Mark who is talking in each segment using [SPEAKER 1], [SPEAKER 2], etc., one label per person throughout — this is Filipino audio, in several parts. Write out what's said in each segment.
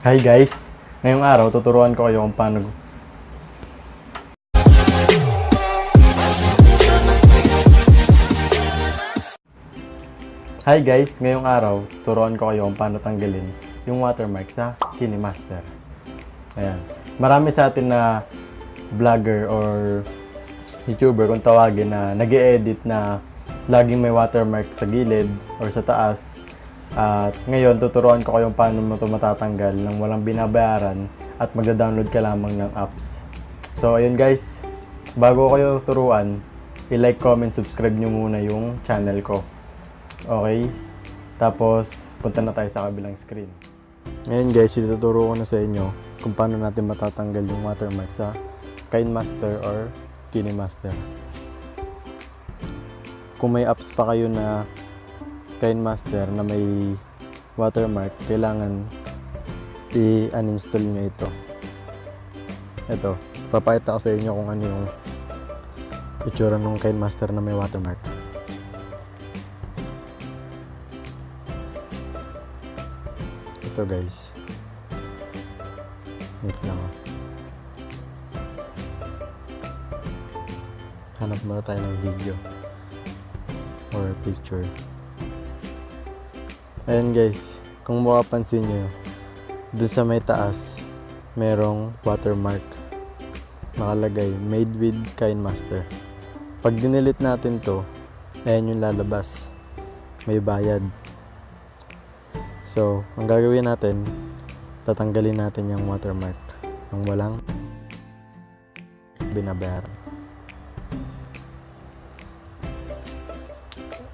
[SPEAKER 1] Hi guys! Ngayong araw, tuturuan ko kayo kung paano... Hi guys! Ngayong araw, tuturuan ko kayo kung paano tanggalin yung watermark sa KINEMASTER. Ayan. Marami sa atin na vlogger or YouTuber kung tawagin na nag-e-edit na laging may watermark sa gilid or sa taas. At ngayon, tuturuan ko kayong paano mo ito matatanggal nang walang binabayaran at magda-download ka lamang ng apps. So, ayun guys, bago kayo turuan, i-like, comment, subscribe nyo muna yung channel ko. Okay? Tapos, punta na tayo sa kabilang screen. Ngayon guys, ituturo ko na sa inyo kung paano natin matatanggal yung watermark sa KINEMASTER or KINEMASTER. Kung may apps pa kayo na KINEMASTER na may watermark, kailangan i-uninstall nyo ito. Ito, papakita ko sa inyo kung ano yung itsura ng KINEMASTER na may watermark. Ito guys. Wait lang. Hanap muna tayo ng video or picture. Ayan guys, kung makapansin nyo, doon sa may taas, merong watermark. Nakalagay, made with KINEMASTER. Pag dinilit natin to, ayan yung lalabas. May bayad. So, ang gagawin natin, tatanggalin natin yung watermark ng walang binabayaran.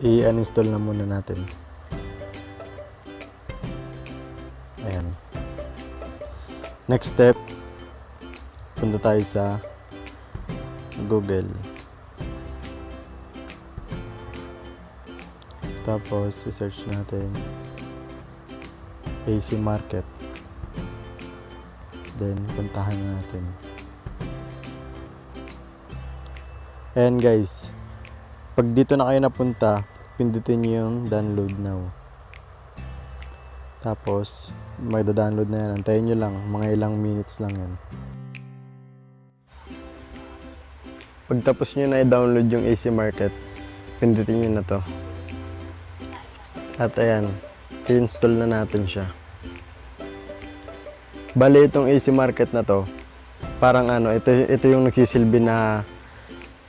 [SPEAKER 1] I-uninstall na muna natin. Ayan. Next step, punta tayo sa Google. Tapos, i-search natin AC Market. Then, puntahan natin. Ayan guys. Pag dito na kayo napunta, pindutin nyo yung download now. Tapos, magda-download na yan. Antayin nyo lang. Mga ilang minutes lang yan. Pagtapos nyo na i-download yung AC Market, pindutin nyo na to. At ayan, i-install na natin siya. Bale, itong AC Market na to, parang ano, ito yung nagsisilbi na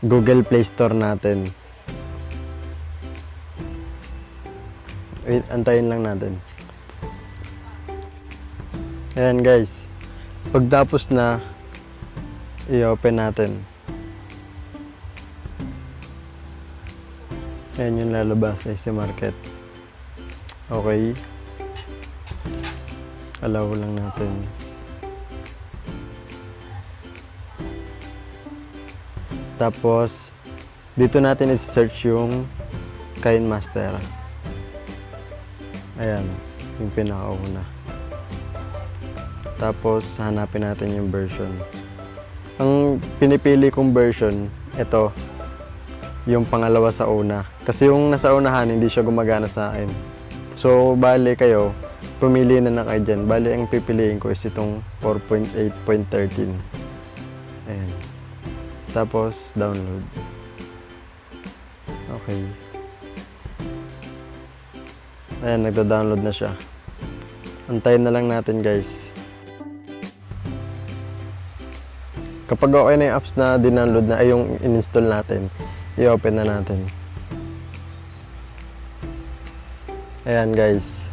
[SPEAKER 1] Google Play Store natin. Wait, antayin lang natin. Ayan guys, pagtapos na, i-open natin. Ayan yung lalabas sa AC Market. Okay. Allow lang natin. Tapos, dito natin i-search yung KINEMASTER. Ayan, yung pinakauna. Tapos, hanapin natin yung version. Ang pinipili kong version, ito, yung pangalawa sa una. Kasi yung nasa unahan, hindi siya gumagana sa akin. So, bale kayo, pumili na kayo dyan. Bale, ang pipiliin ko is itong 4.8.13. Ayan. Tapos, download. Okay. Ayan, nagda-download na siya. Antayin na lang natin, guys. Kapag okay na yung apps na dinownload na, ay yung in-install natin, i-open na natin. Ayan guys,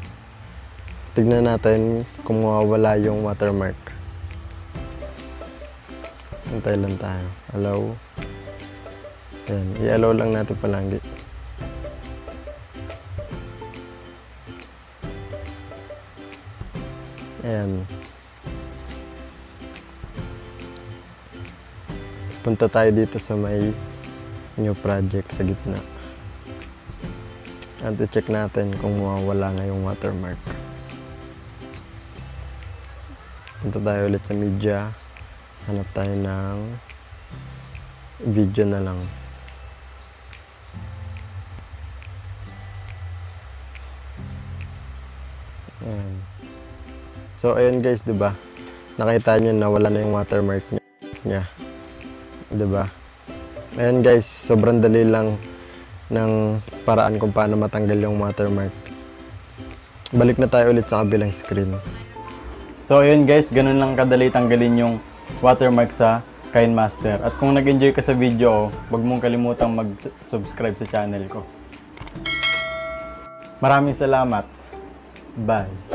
[SPEAKER 1] tignan natin kung mawawala yung watermark. Antay lang tayo. Allow. Ayan, i-allow lang natin palagi. Ayan. Punta tayo dito sa may new project sa gitna. At i-check natin kung mawawala na yung watermark. Punta tayo ulit sa media. Hanap tayo ng video na lang. Ayan. So, ayun guys, di ba? Nakita nyo na wala na yung watermark niya. Di ba? Ayun guys, sobrang dali lang ng paraan kung paano matanggal yung watermark. Balik na tayo ulit sa kabilang screen. So, ayun guys, ganun lang kadali tanggalin yung watermark sa KINEMASTER. At kung nag-enjoy ka sa video, huwag mong kalimutang mag-subscribe sa channel ko. Maraming salamat. Bye.